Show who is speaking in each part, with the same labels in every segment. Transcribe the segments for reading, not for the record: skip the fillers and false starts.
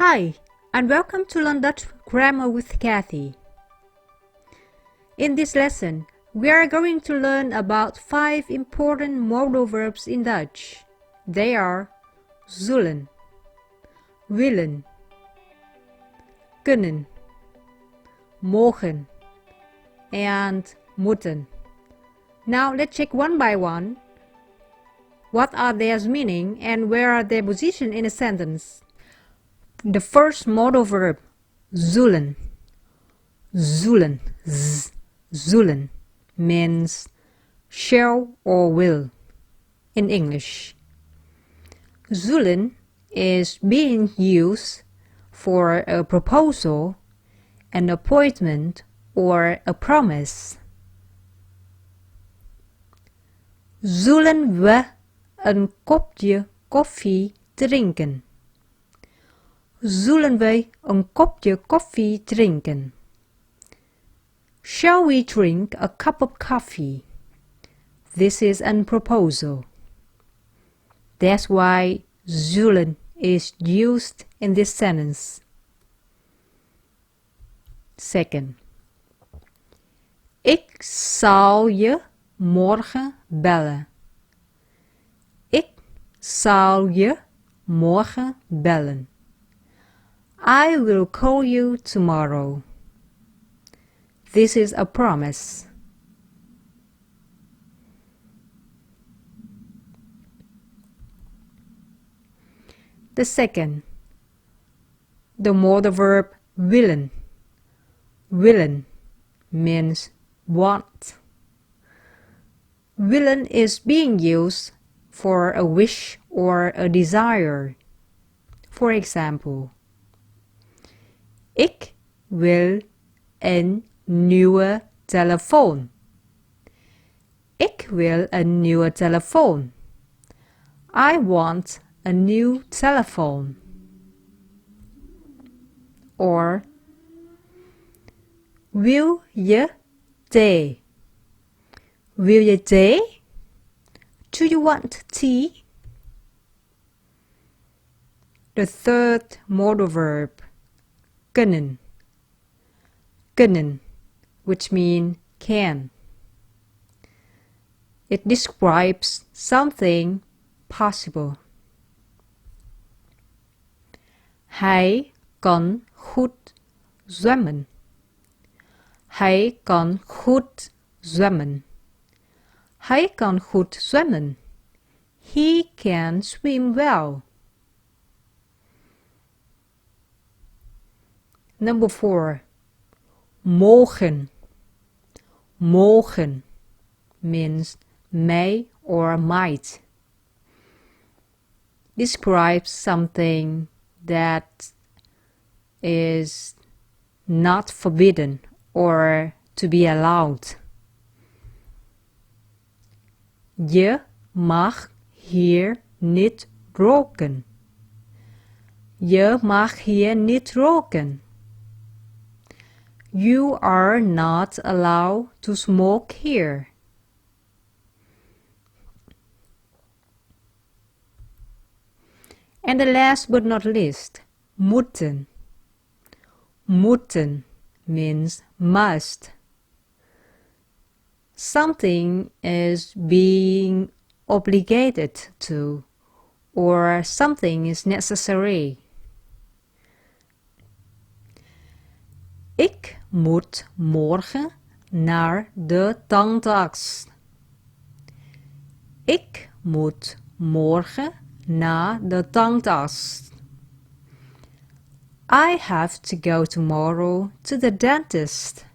Speaker 1: Hi, and welcome to Learn Dutch Grammar with Kathy. In this lesson, we are going to learn about 5 important modal verbs in Dutch. They are zullen, willen, kunnen, mogen, and moeten. Now let's check one by one. What are their meaning and where are their position in a sentence? The first modal verb, zullen. Zullen, zullen, means shall or will in English. Zullen is being used for a proposal, an appointment, or a promise. Zullen we een kopje koffie drinken? Zullen we een kopje koffie drinken? Shall we drink a cup of coffee? This is a proposal. That's why zullen is used in this sentence. Second. Ik zal je morgen bellen. Ik zal je morgen bellen. I will call you tomorrow. This is a promise. The second, the modal verb willen. Willen means want. Willen is being used for a wish or a desire. For example, ik wil een nieuwe telefoon. Ik wil een nieuwe telefoon. I want a new telephone. Or, wil je thee? Wil je thee? Do you want tea? The third modal verb, kunnen. Kunnen, which means can. It describes something possible. Hij kan goed zwemmen. Hij kan goed zwemmen. Hij kan goed zwemmen. He can swim well. Number 4. Mogen. Mogen means may or might. Describes something that is not forbidden or to be allowed. Je mag hier niet roken. Je mag hier niet roken. You are not allowed to smoke here. And the last but not least, moeten. Moeten means must. Something is being obligated to, or something is necessary. Ik moet morgen naar de tandarts. Ik moet morgen naar de tandarts. I have to go tomorrow to the dentist.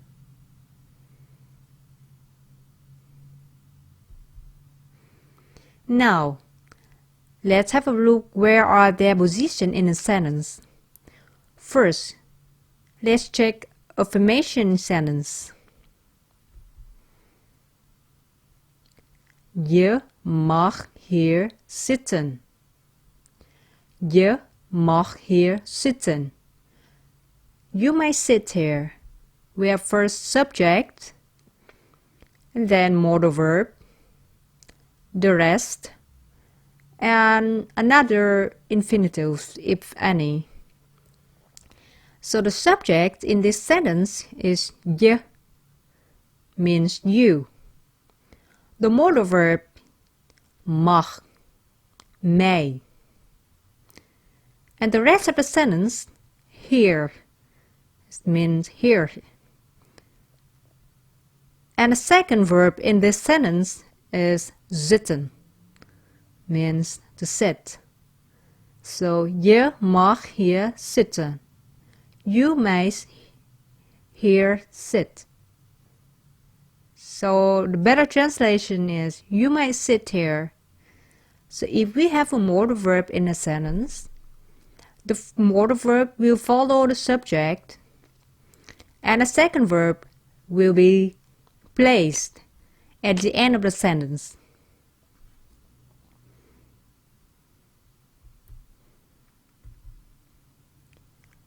Speaker 1: Now, let's have a look where are their position in a sentence. First, let's check affirmation sentence. Je mag hier zitten. Je mag hier zitten. You may sit here. We have first subject, and then modal verb, the rest, and another infinitive, if any. So the subject in this sentence is je, means you. The modal verb mag, may. And the rest of the sentence, here, means here. And the second verb in this sentence is zitten, means to sit. So, je mag hier zitten. You may here sit. So, the better translation is, you may sit here. So, if we have a modal verb in a sentence, the modal verb will follow the subject, and the second verb will be placed at the end of the sentence.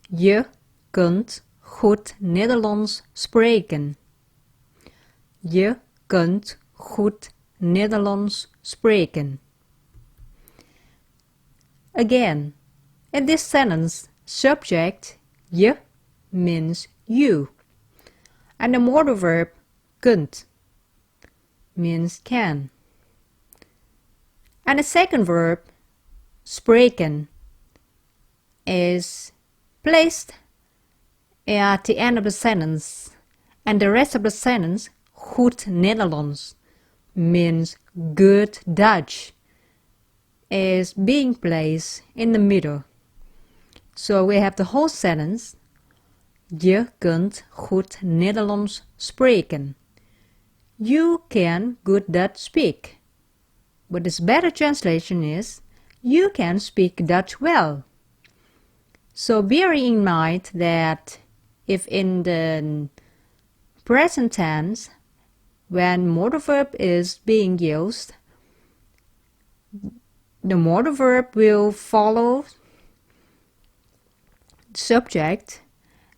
Speaker 1: Je kunt goed Nederlands spreken. Je kunt goed Nederlands spreken. Again, in this sentence, subject je means you, and the modal verb kunt means can. And the second verb, spreken, is placed at the end of the sentence, and the rest of the sentence, goed Nederlands, means good Dutch, is being placed in the middle. So we have the whole sentence, je kunt goed Nederlands spreken. You can good Dutch speak. But this better translation is, you can speak Dutch well. So bearing in mind that if in the present tense, when modal verb is being used, the modal verb will follow the subject,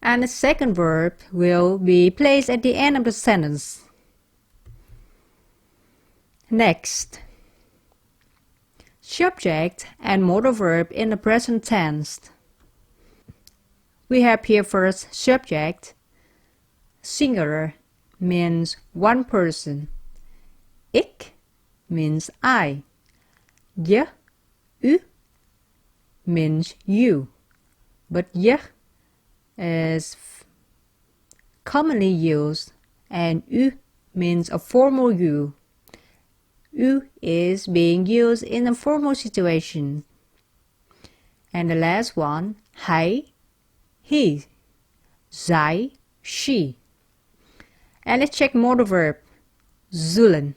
Speaker 1: and the second verb will be placed at the end of the sentence. Next, subject and modal verb in the present tense. We have here first subject, singular, means one person. Ik means I. Je, u means you. But je is commonly used, and u means a formal you. U is being used in a formal situation. And the last one, hij, he, zij, she. And let's check modal verb. Zullen,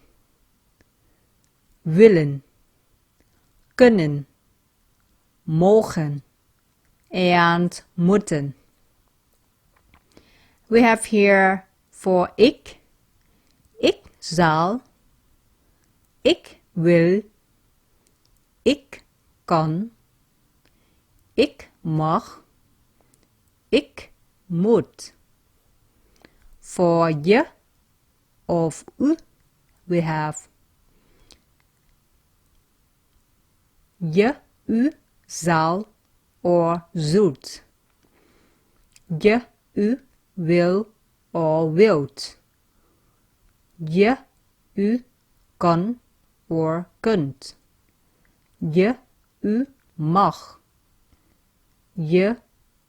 Speaker 1: willen, kunnen, mogen, and moeten. We have here for ik zal, ik wil, ik kan, ik mag, ik moet. For je of u, we have je, u, zal or zult. Je, u, wil or wilt. Je, u, kan or kunt. Je, u, mag. Je,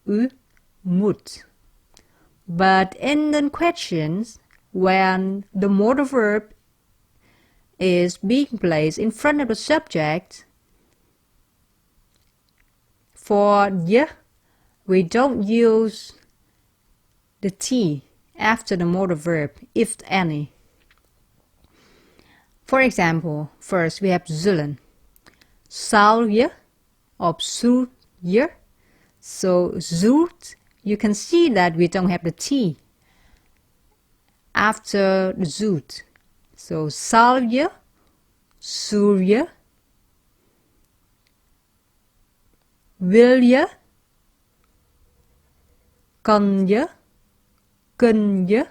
Speaker 1: u, moet. But in the questions, when the modal verb is being placed in front of the subject, for je, we don't use the T after the modal verb, if any. For example, first we have zullen. Zal je of zul je. So zult, you can see that we don't have the T after the zult. So zal je, zul je, wil je, kan je, kun je,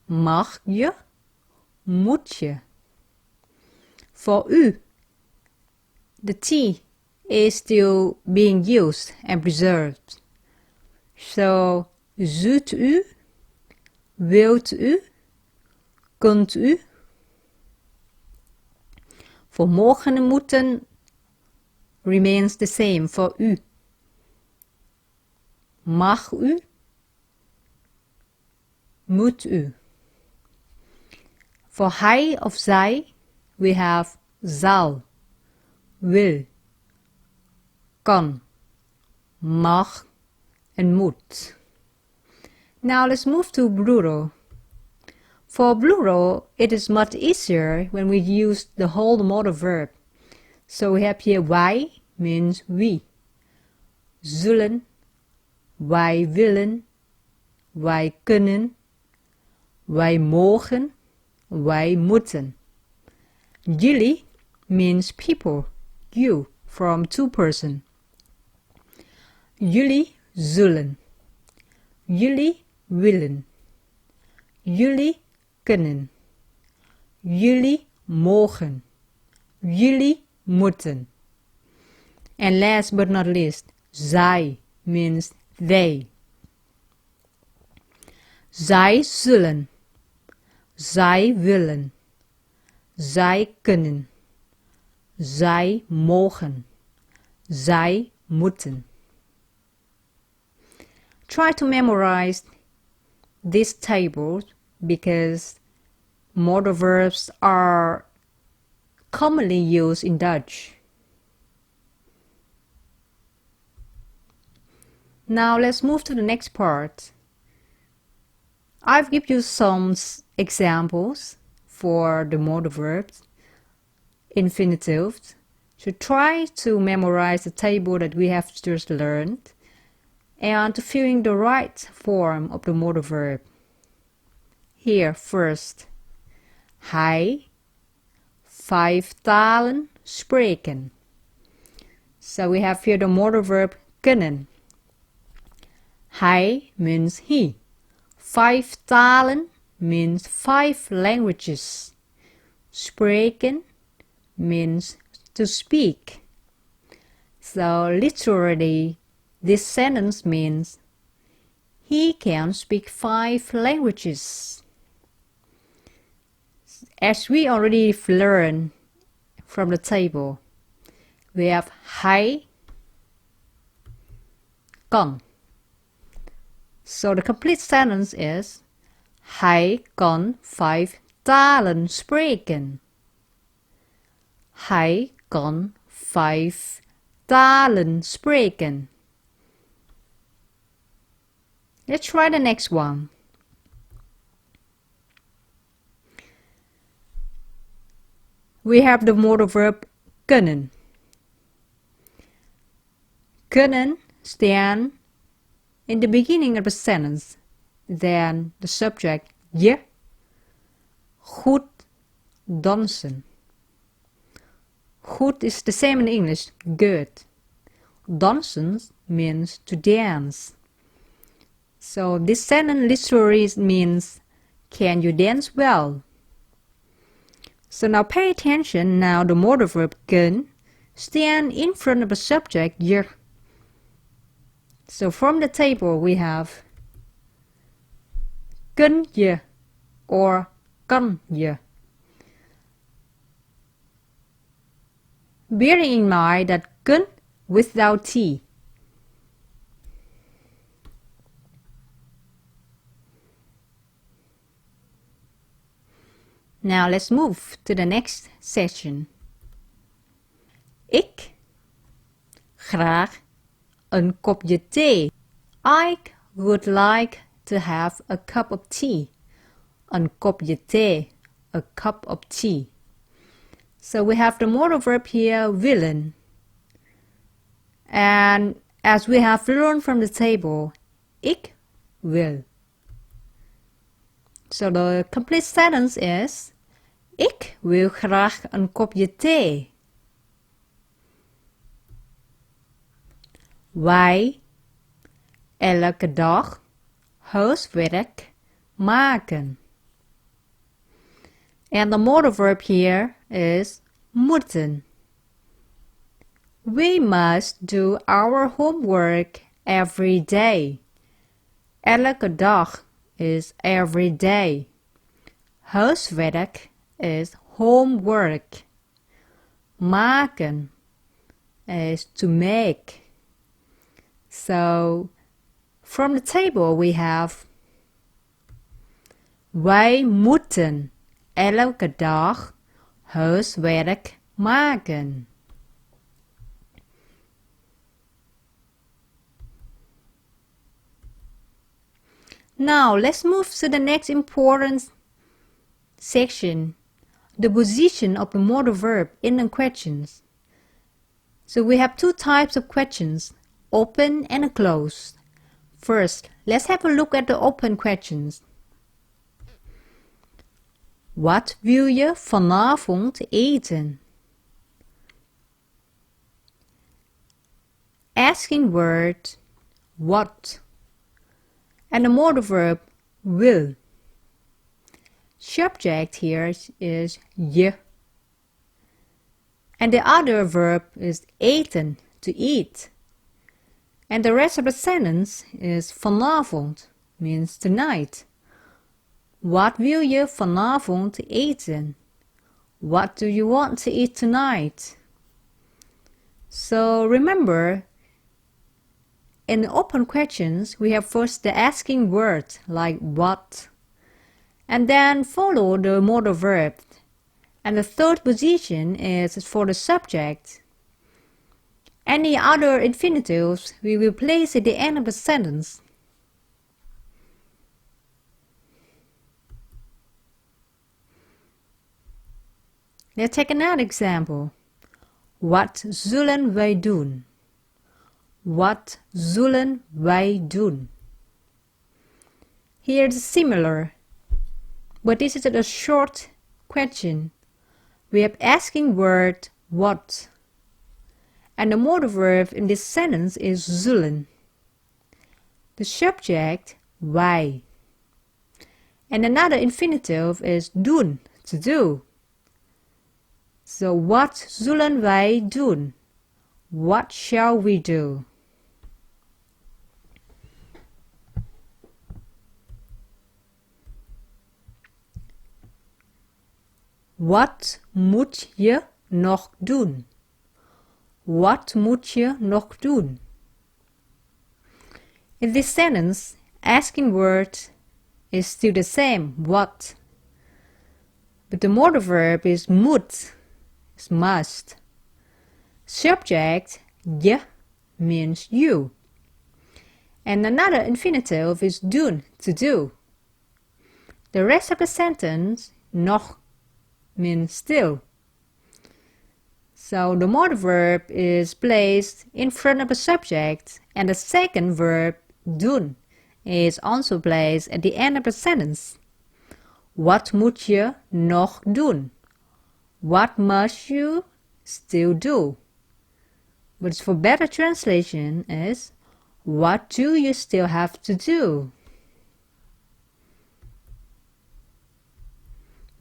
Speaker 1: mag je, moet je. For u, the T is still being used and preserved. So, zult u, wilt u, kunt u. For mogen en moeten remains the same for u. Mag u, moet u. For hij of zij, we have zal, wil, kan, mag, and moet. Now let's move to plural. For plural, it is much easier when we use the whole modal verb. So we have here wij means we. Zullen, wij willen, wij kunnen, wij mogen, wij moeten. Jullie means people, you, from two person. Jullie zullen. Jullie willen. Jullie kunnen. Jullie mogen. Jullie moeten. And last but not least, zij means they. Zij zullen. Zij willen. Zij kunnen. Zij mogen. Zij moeten. Try to memorize this table because modal verbs are commonly used in Dutch. Now let's move to the next part. I've given you some examples for the modal verbs, infinitives. So try to memorize the table that we have just learned and to fill in the right form of the modal verb. Here first, hij 5 talen spreken. So we have here the modal verb kunnen. Hij means he. 5 talen means 5 languages. Spreken means to speak. So literally, this sentence means he can speak 5 languages. As we already learned from the table, we have hij kan. So the complete sentence is hij kan 5 talen spreken. Hij kan 5 talen spreken. Let's try the next one. We have the modal verb kunnen. Kunnen stand in the beginning of the sentence, then the subject je, goed dansen. Goed is the same in English, good. Dansen means to dance. So this sentence literally means, can you dance well? So now pay attention, now the modal verb kun stand in front of the subject je. So from the table we have kun je or kan je. Bearing in mind that kun without T. Now let's move to the next session. Ik graag een kopje thee. I would like to have a cup of tea. Een kopje thee, a cup of tea. So we have the modal verb here, willen. And as we have learned from the table, ik wil. So the complete sentence is, ik wil graag een kopje thee. Wij elke dag huiswerk maken. And the modal verb here is moeten. We must do our homework every day. Elke dag is every day. Huiswerk is homework. Maken is to make. So from the table we have wij moeten elke dag huiswerk maken. Now let's move to the next important section, the position of the modal verb in the questions. So we have two types of questions, open and closed. First, let's have a look at the open questions. Wat wil je vanavond eten? Asking word, what? And the modal verb, will. Subject here is je. And the other verb is eten, to eat. And the rest of the sentence is vanavond, means tonight. Wat wil je vanavond eten? What do you want to eat tonight? So remember, in the open questions, we have first the asking word, like what, and then follow the modal verb. And the third position is for the subject. Any other infinitives we will place at the end of the sentence. Let's take another example. Wat zullen wij doen? Wat zullen wij doen? Here it's similar, but this is a short question. We have asking word what, and the modal verb in this sentence is zullen. The subject wij, and another infinitive is doen, to do. So what zullen wij doen? What shall we do? Wat moet je nog doen? Wat moet je nog doen? In this sentence, asking word is still the same, what. But the modal verb is moet, is must. Subject, je, means you. And another infinitive is doen, to do. The rest of the sentence, nog, means still. So the modal verb is placed in front of the subject, and the second verb, doen, is also placed at the end of the sentence. Wat moet je nog doen? What must you still do? But for better translation is, what do you still have to do?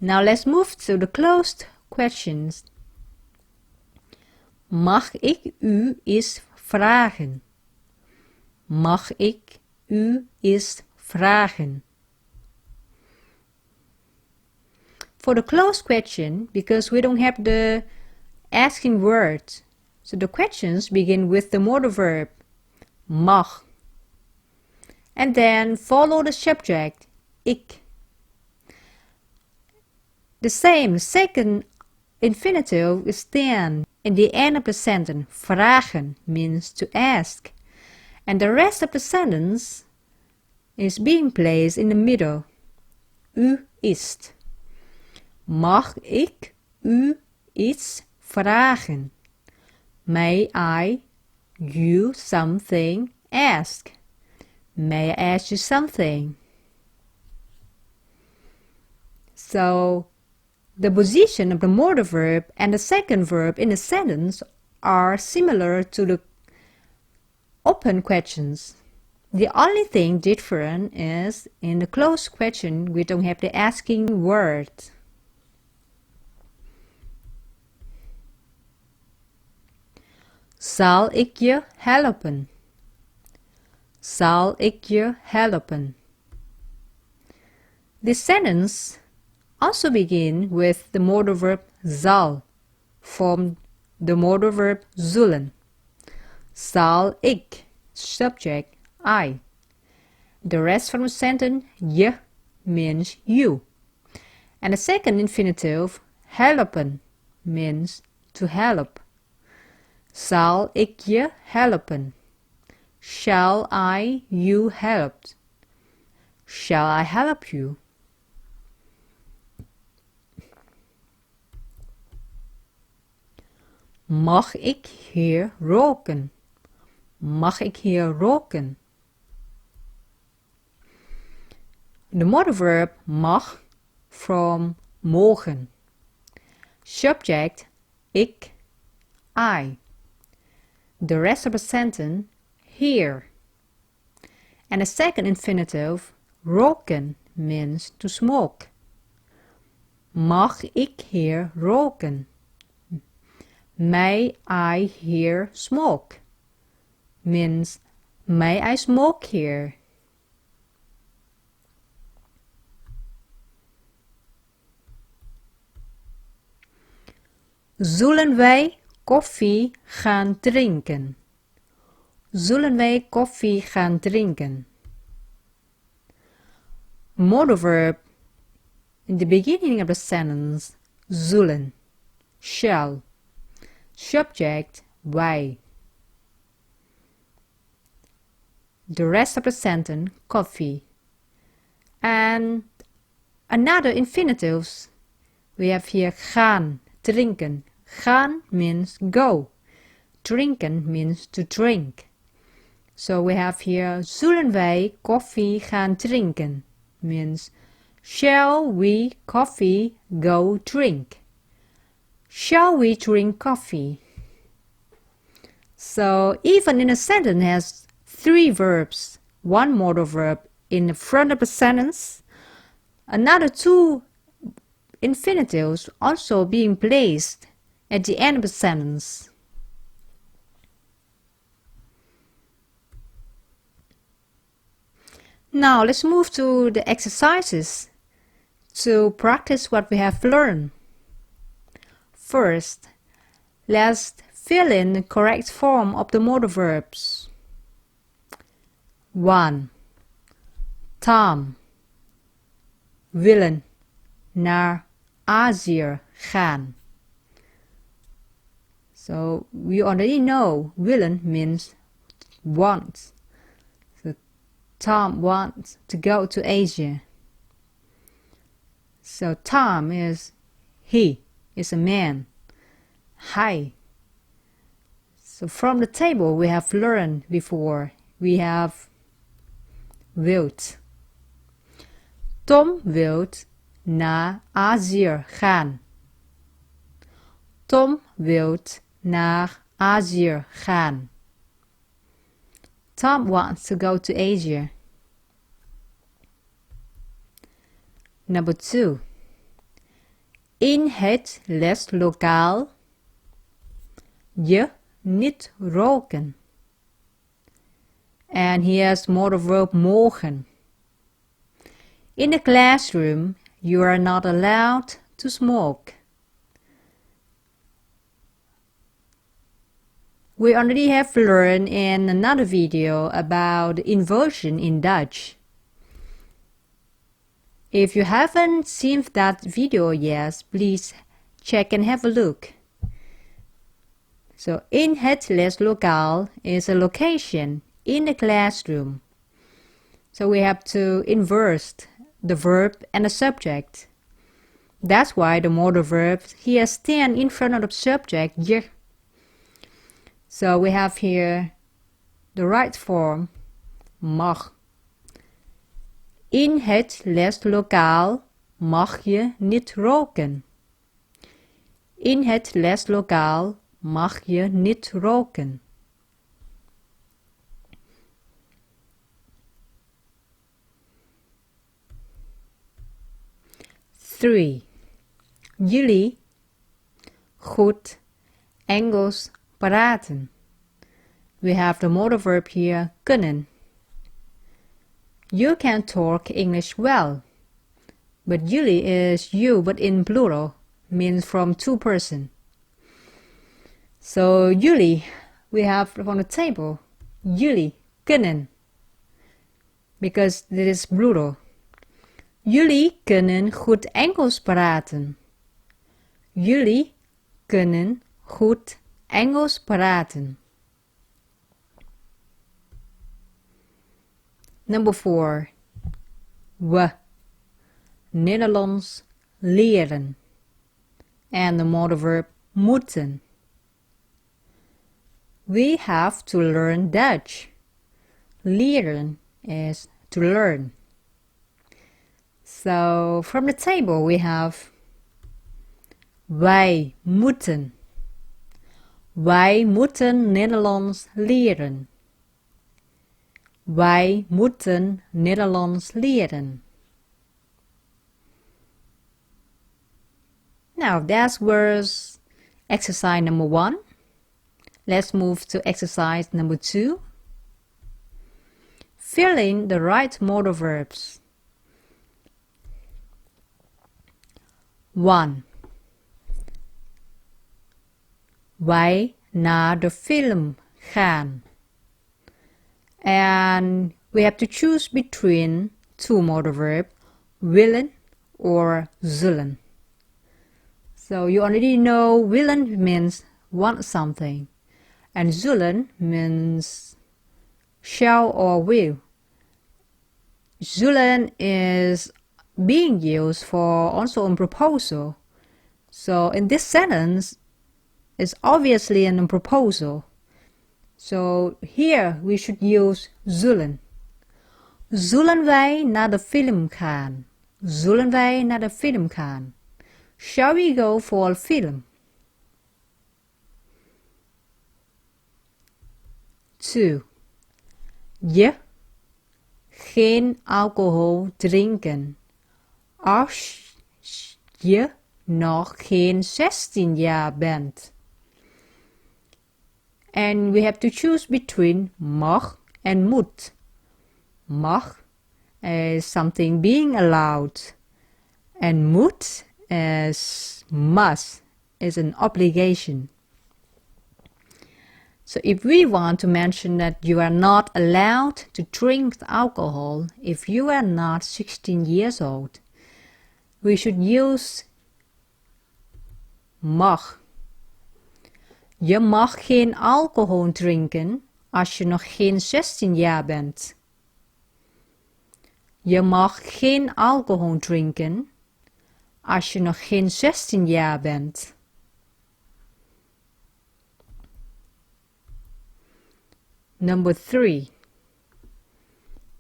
Speaker 1: Now let's move to the closed questions. Mag ik u eens vragen? Mag ik u eens vragen? For the closed question, because we don't have the asking word, so the questions begin with the modal verb, mag. And then follow the subject, ik. The same second infinitive is then in the end of the sentence. Vragen means to ask. And the rest of the sentence is being placed in the middle. U ist. Mag ik u iets vragen? May I you something ask? May I ask you something? So the position of the modal verb and the second verb in the sentence are similar to the open questions. The only thing different is in the closed question we don't have the asking word. Zal ik je helpen? Zal ik je helpen? This sentence also begins with the modal verb zal from the modal verb zullen. Zal ik, subject, I. The rest from the sentence, je, means you. And the second infinitive, helpen, means to help. Zal ik je helpen? Shall I you help? Shall I help you? Mag ik hier roken? Mag ik hier roken? The modal verb mag from mogen. Subject, ik, I. The rest of the sentence, here. And the second infinitive, roken, means to smoke. Mag ik hier roken? May I here smoke? Means, may I smoke here? Zullen wij koffie gaan drinken? Zullen wij koffie gaan drinken? Modal verb in the beginning of the sentence, zullen, shall. Subject, wij. The rest of the sentence, coffee. And another infinitives. We have here gaan, drinken. Gaan means go. Drinken means to drink. So we have here, zullen wij koffie gaan drinken? Means, shall we coffee go drink? Shall we drink coffee? So even in a sentence has three verbs, one modal verb in the front of the sentence, another two infinitives also being placed at the end of the sentence. Now let's move to the exercises to practice what we have learned. First, let's fill in the correct form of the modal verbs. 1. Tom willen naar Azië gaan. So we already know willen means want. So Tom wants to go to Asia. So Tom is he is a man. Hij. So from the table we have learned before, we have wilt. Tom wilt naar Azië gaan. Tom wilt naar Azië gaan. Tom wants to go to Asia. Number 2. In het leslokaal je niet roken. And here's modal verb mogen. In the classroom, you are not allowed to smoke. We already have learned in another video about inversion in Dutch. If you haven't seen that video yet, please check and have a look. So, in het leslokaal is a location in the classroom. So we have to invert the verb and the subject. That's why the modal verb here stand in front of the subject, je. So we have here the right form, mag. In het leslokaal mag je niet roken. In het leslokaal mag je niet roken. Three. Jullie goed Engels praten. We have the modal verb here, kunnen. You can talk English well. But jullie is you, but in plural, means from two person. So jullie, we have on the table, jullie kunnen. Because this is plural. Jullie kunnen goed Engels praten. Jullie kunnen goed Engels praten. Number 4. We Nederlands leren. And the modal verb moeten. We have to learn Dutch. Leren is to learn. So from the table we have wij moeten. Wij moeten Nederlands leren. Wij moeten Nederlands leren. Now that was exercise number 1. Let's move to exercise number 2. Fill in the right modal verbs. 1. Wij naar de film gaan. And we have to choose between two modal verbs, willen or zullen. So you already know willen means want something, and zullen means shall or will. Zullen is being used for also a proposal. So in this sentence, it's obviously a proposal. So here we should use zullen. Zullen wij naar de film gaan? Zullen wij naar de film gaan? Shall we go for a film? 2. Je geen alcohol drinken als je nog geen 16 jaar bent. And we have to choose between mag and moet. Mag is something being allowed, and moet is must, is an obligation. So if we want to mention that you are not allowed to drink alcohol if you are not 16 years old, we should use mag. Je mag geen alcohol drinken als je nog geen 16 jaar bent. Je mag geen alcohol drinken als je nog geen 16 jaar bent. Number 3.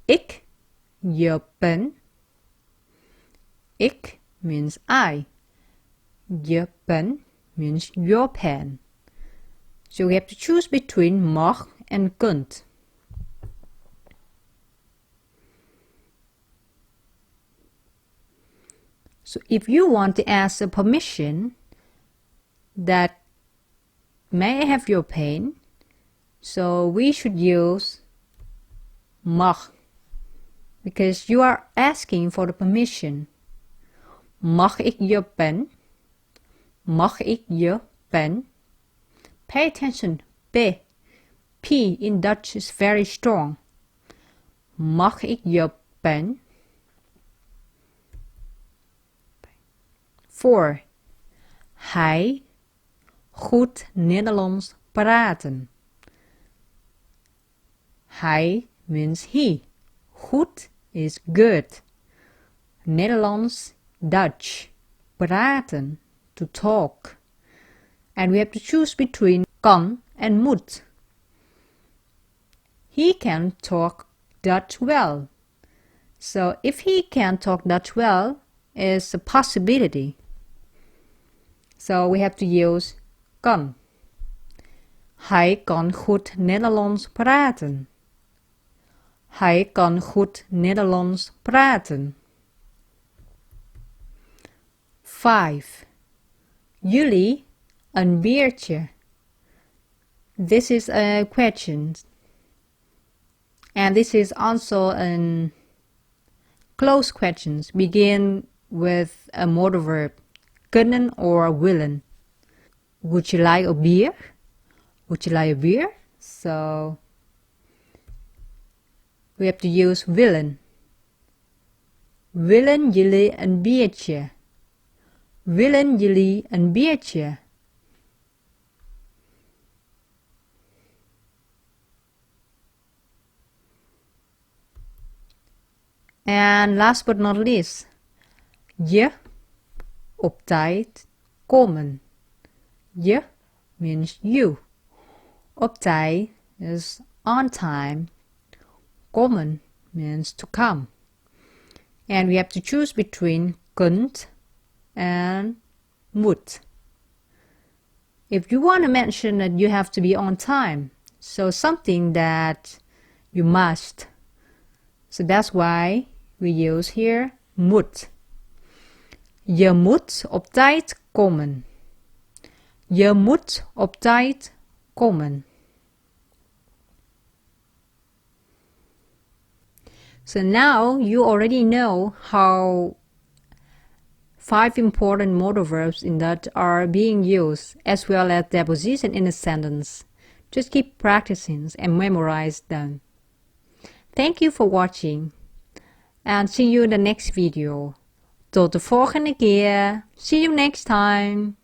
Speaker 1: Ik, je pen. Ik means I. Je pen means your pen. So we have to choose between mag and kunt. So if you want to ask a permission that may I have your pen, so we should use mag, because you are asking for the permission. Mag ik je pen? Mag ik je pen? Pay attention, P. P in Dutch is very strong. Mag ik je pen? 4. Hij goed Nederlands praten. Hij means he. Goed is good. Nederlands, Dutch. Praten, to talk. And we have to choose between kan and moet. He can talk Dutch well. So if he can talk Dutch well, is a possibility. So we have to use kan. Hij kan goed Nederlands praten. Hij kan goed Nederlands praten. 5. Jullie een biertje. This is a question. And this is also an Close questions begin with a modal verb, kunnen or willen. Would you like a beer? Would you like a beer? So we have to use willen. Willen jullie een biertje? Willen jullie een biertje? And last but not least, je op tijd komen. Je means you. Op tijd is on time. Komen means to come. And we have to choose between kunt and moet. If you want to mention that you have to be on time, so something that you must. So that's why we use here moet. Je moet op tijd komen. Je moet op tijd komen. So now you already know how 5 important modal verbs in Dutch are being used, as well as their position in a sentence. Just keep practicing and memorize them. Thank you for watching, and see you in the next video. Tot de volgende keer. See you next time.